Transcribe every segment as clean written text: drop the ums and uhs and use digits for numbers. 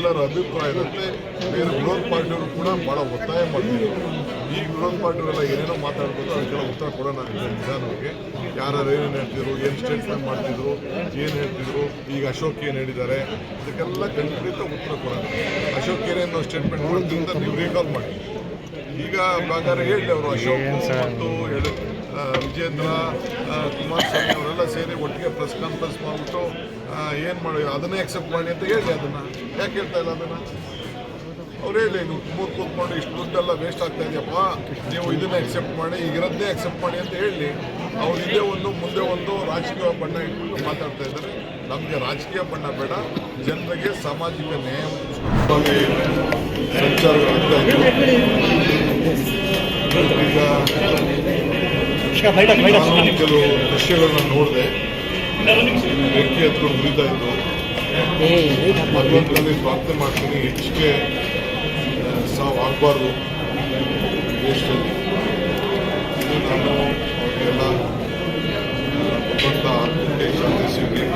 ಎಲ್ಲರ ಅಭಿಪ್ರಾಯದಂತೆ ಬೇರೆ ವಿರೋಧ ಪಾರ್ಟಿಯವರು ಕೂಡ ಭಾಳ ಒತ್ತಾಯ ಮಾಡ್ತಿದ್ರು. ಈ ವಿರೋಧ ಪಾರ್ಟಿಯವರೆಲ್ಲ ಏನೇನೋ ಮಾತಾಡ್ಬೋದು, ಅದಕ್ಕೆಲ್ಲ ಉತ್ತರ ಕೊಡೋಣ ನಿಧಾನವಾಗಿ. ಯಾರು ಏನೇನು ಹೇಳ್ತಿದ್ರು, ಏನು ಸ್ಟೇಟ್ಮೆಂಟ್ ಮಾಡ್ತಿದ್ರು, ಏನು ಹೇಳ್ತಿದ್ರು, ಈಗ ಅಶೋಕ್ ಏನು ಹೇಳಿದ್ದಾರೆ, ಅದಕ್ಕೆಲ್ಲ ಖಂಡಿತ ಉತ್ತರ ಕೊಡೋಣ. ಅಶೋಕ್ ಏನೇನು ಸ್ಟೇಟ್ಮೆಂಟ್ ಮಾಡೋದ್ರಿಂದ ನೀವು ರೀಕಾಲ್ ಮಾಡಿ. ಈಗ ಬೇಕಾದ್ರೆ ಹೇಳಿ ಅವರು ಅಶೋಕ್ ಮತ್ತು ವಿಜೇಂದ್ರ, ಕುಮಾರಸ್ವಾಮಿ ಅವರೆಲ್ಲ ಸೇರಿ ಒಟ್ಟಿಗೆ ಪ್ರೆಸ್ ಕಾನ್ಫರೆನ್ಸ್ ಮಾಡಿಬಿಟ್ಟು ಏನು ಮಾಡಿ ಅದನ್ನೇ ಅಕ್ಸೆಪ್ಟ್ ಮಾಡಿ ಅಂತ ಹೇಳಿ. ಅದನ್ನು ಯಾಕೆ ಹೇಳ್ತಾ ಇಲ್ಲ ಅದನ್ನು ಅವ್ರು ಹೇಳಿ. ನೀವು ಮೂರು ಕೂತ್ಕೊಂಡು ಇಷ್ಟು ದುಡ್ಡೆಲ್ಲ ವೇಸ್ಟ್ ಆಗ್ತಾ ಇದೆಯಪ್ಪ, ನೀವು ಇದನ್ನೇ ಅಕ್ಸೆಪ್ಟ್ ಮಾಡಿ, ಈಗಿರೋದನ್ನೇ ಅಕ್ಸೆಪ್ಟ್ ಮಾಡಿ ಅಂತ ಹೇಳಿ. ಅವ್ರು ಇದೇ ಒಂದು ಮುಂದೆ ಒಂದು ರಾಜಕೀಯ ಬಣ್ಣ ಇಟ್ಬಿಟ್ಟು ಮಾತಾಡ್ತಾ ಇದ್ದಾರೆ. ನಮಗೆ ರಾಜಕೀಯ ಬಣ್ಣ ಬೇಡ, ಜನರಿಗೆ ಸಾಮಾಜಿಕ ನ್ಯಾಯ ಸಂಚಾರಗಳಾಗ್ತಾ ಇತ್ತು. ಈಗ ಕೆಲವು ದೃಶ್ಯಗಳನ್ನ ನೋಡಿದೆ. ಬೆಂಕಿ ಹತ್ಕೊಂಡು ಉರಿತಾ ಇದ್ದು. ಭಗವಂತನಲ್ಲಿ ಪ್ರಾರ್ಥನೆ ಮಾಡ್ತೀನಿ, ಹೆಚ್ಚಿಗೆ ಸಾವು ಆಗಬಾರ್ದು ದೇಶದಲ್ಲಿ. ನಾನು ಅವ್ರಿಗೆಲ್ಲ ಭಗವಂತ ಆತ್ಮಕ್ಕೆ ಶಾಂತಿ ಸಿಗಲಿ.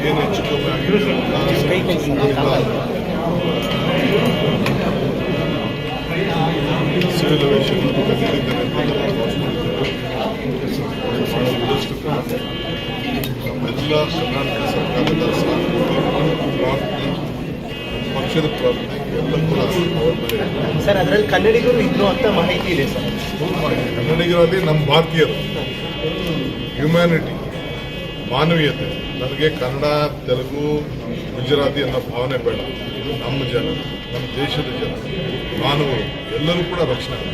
ಏನು ಹೆಚ್ಚು ಕಮ್ಮಿ ಆಗಿದೆ ಸಿವಿಲ್ ಏವಿಯೇಷನ್ ಕಲಿತಿದ್ದೇನೆ ಅಂತ ನಮ್ಮೆಲ್ಲ ಕರ್ನಾಟಕ ಸರ್ಕಾರದ ಪ್ರಾರ್ಥನೆ, ಪಕ್ಷದ ಪ್ರಾರ್ಥನೆ ಎಲ್ಲ ಕೂಡ ಅವ್ರ ಮೇಲೆ. ಸರ್, ಅದರಲ್ಲಿ ಕನ್ನಡಿಗರು ಇದ್ರು ಅಂತ ಮಾಹಿತಿ ಇದೆ ಸರ್. ಕನ್ನಡಿಗರಲ್ಲಿ ನಮ್ಮ ಭಾರತೀಯರು ಹ್ಯುಮ್ಯಾನಿಟಿ, ಮಾನವೀಯತೆ. ನನಗೆ ಕನ್ನಡ, ತೆಲುಗು, ಗುಜರಾತಿ ಅನ್ನೋ ಭಾವನೆ ಬೇಡ. ಇದು ನಮ್ಮ ಜನ, ನಮ್ಮ ದೇಶದ ಜನ, ಮಾನವರು ಎಲ್ಲರೂ ಕೂಡ ರಕ್ಷಣೆ.